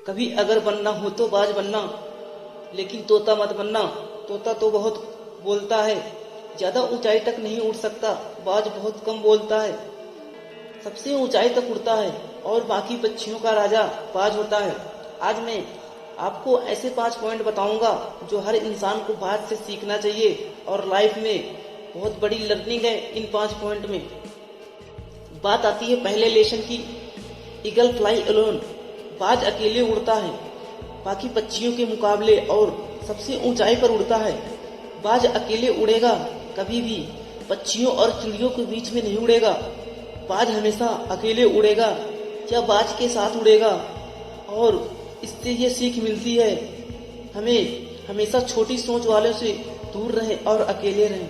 कभी अगर बनना हो तो बाज बनना, लेकिन तोता मत बनना। तोता तो बहुत बोलता है, ज्यादा ऊंचाई तक नहीं उड़ सकता। बाज बहुत कम बोलता है, सबसे ऊंचाई तक उड़ता है और बाकी पक्षियों का राजा बाज होता है। आज मैं आपको ऐसे 5 पॉइंट बताऊंगा जो हर इंसान को बाज से सीखना चाहिए और लाइफ में बहुत बड़ी लर्निंग है इन 5 पॉइंट में। बात आती है पहले लेसन की, ईगल फ्लाई अलोन। बाज अकेले उड़ता है बाकी पक्षियों के मुकाबले और सबसे ऊंचाई पर उड़ता है। बाज अकेले उड़ेगा, कभी भी पक्षियों और चिड़ियों के बीच में नहीं उड़ेगा। बाज हमेशा अकेले उड़ेगा या बाज के साथ उड़ेगा। और इससे ये सीख मिलती है हमें हमेशा छोटी सोच वालों से दूर रहें और अकेले रहें।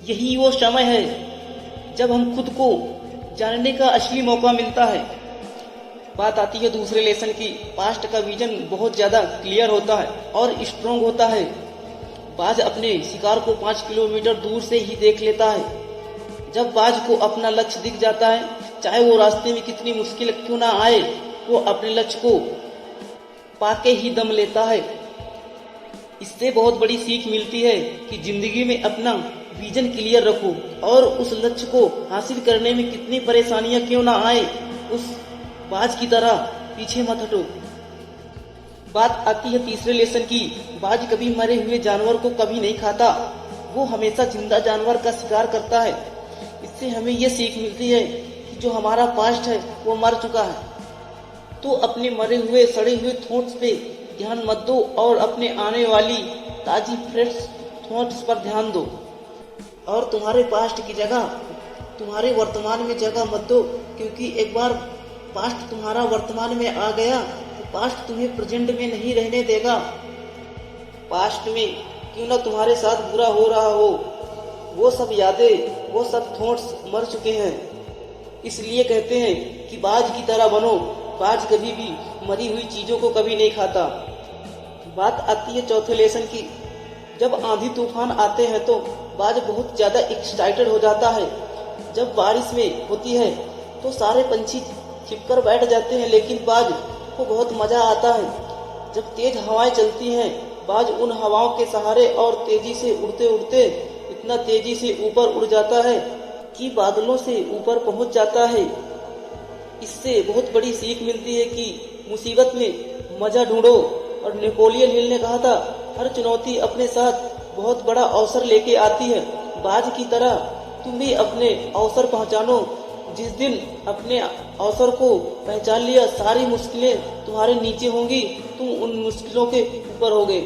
यही वो समय है जब हम खुद को जानने का असली मौका मिलता है। बात आती है दूसरे लेसन की, पास्ट का विजन बहुत ज्यादा क्लियर होता है और स्ट्रोंग होता है। बाज अपने शिकार को 5 किलोमीटर दूर से ही देख लेता है। जब बाज को अपना लक्ष्य दिख जाता है, चाहे वो रास्ते में कितनी मुश्किल क्यों ना आए, वो अपने लक्ष्य को पाके ही दम लेता है। इससे बहुत बड़ी सीख मिलती है कि जिंदगी में अपना विजन क्लियर रखो और उस लक्ष्य को हासिल करने में कितनी परेशानियां क्यों ना आए, उस बाज की तरह पीछे मत हटो। बात आती है तीसरे लेसन की, बाज कभी मरे हुए जानवर को कभी नहीं खाता, वो हमेशा जिंदा जानवर का शिकार करता है। इससे हमें ये सीख मिलती है कि जो हमारा पास्ट है वो मर चुका है, तो अपने मरे हुए सड़े हुए थॉट्स पे ध्यान मत दो और अपने आने वाली ताजी फ्रेश थॉट्स पर ध्यान दो। और तुम्हारे पास्ट की जगह तुम्हारे वर्तमान में जगह मत दो, क्योंकि एक बार पास्ट तुम्हारा वर्तमान में आ गया तो पास्ट तुम्हें प्रेजेंट में नहीं रहने देगा। पास्ट में क्यों ना तुम्हारे साथ बुरा हो रहा हो, वो सब यादें, वो सब थॉट्स मर चुके हैं। इसलिए कहते हैं कि बाज की तरह बनो। बाज कभी भी मरी हुई चीजों को कभी नहीं खाता। बात आती है चौथे लेसन की, जब आंधी तूफान आते हैं तो बाज बहुत ज्यादा एक्साइटेड हो जाता है। जब बारिश में होती है तो सारे पंछी छिपकर बैठ जाते हैं, लेकिन बाज को बहुत मजा आता है। जब तेज हवाएं चलती हैं, बाज उन हवाओं के सहारे और तेजी से उड़ते उड़ते इतना तेजी से ऊपर उड़ जाता है कि बादलों से ऊपर पहुंच जाता है। इससे बहुत बड़ी सीख मिलती है कि मुसीबत में मजा ढूंढो। और नेपोलियन हिल ने कहा था, हर चुनौती अपने साथ बहुत बड़ा अवसर लेके आती है। बाज की तरह तुम भी अपने अवसर पहचानो। जिस दिन अपने अवसर को पहचान लिया, सारी मुश्किलें तुम्हारे नीचे होंगी, तुम उन मुश्किलों के ऊपर होगे।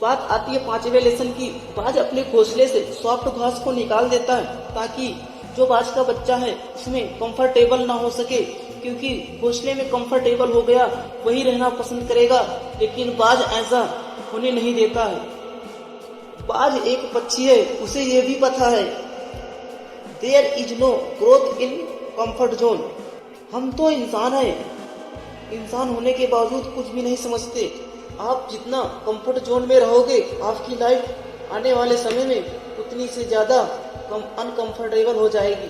बात आती है 5वें लेसन की, बाज अपने घोंसले से सॉफ्ट घास को निकाल देता है ताकि जो बाज का बच्चा है उसमें कंफर्टेबल ना हो सके, क्योंकि घोंसले में कंफर्टेबल हो गया वही रहना पसंद करेगा, लेकिन बाज ऐसा होने नहीं देता है। बाज एक पक्षी है, उसे ये भी पता है there is no growth in comfort zone. हम तो इंसान है, इंसान होने के बावजूद कुछ भी नहीं समझते। आप जितना कंफर्ट जोन में रहोगे, आपकी लाइफ आने वाले समय में उतनी से ज्यादा अनकंफर्टेबल हो जाएगी।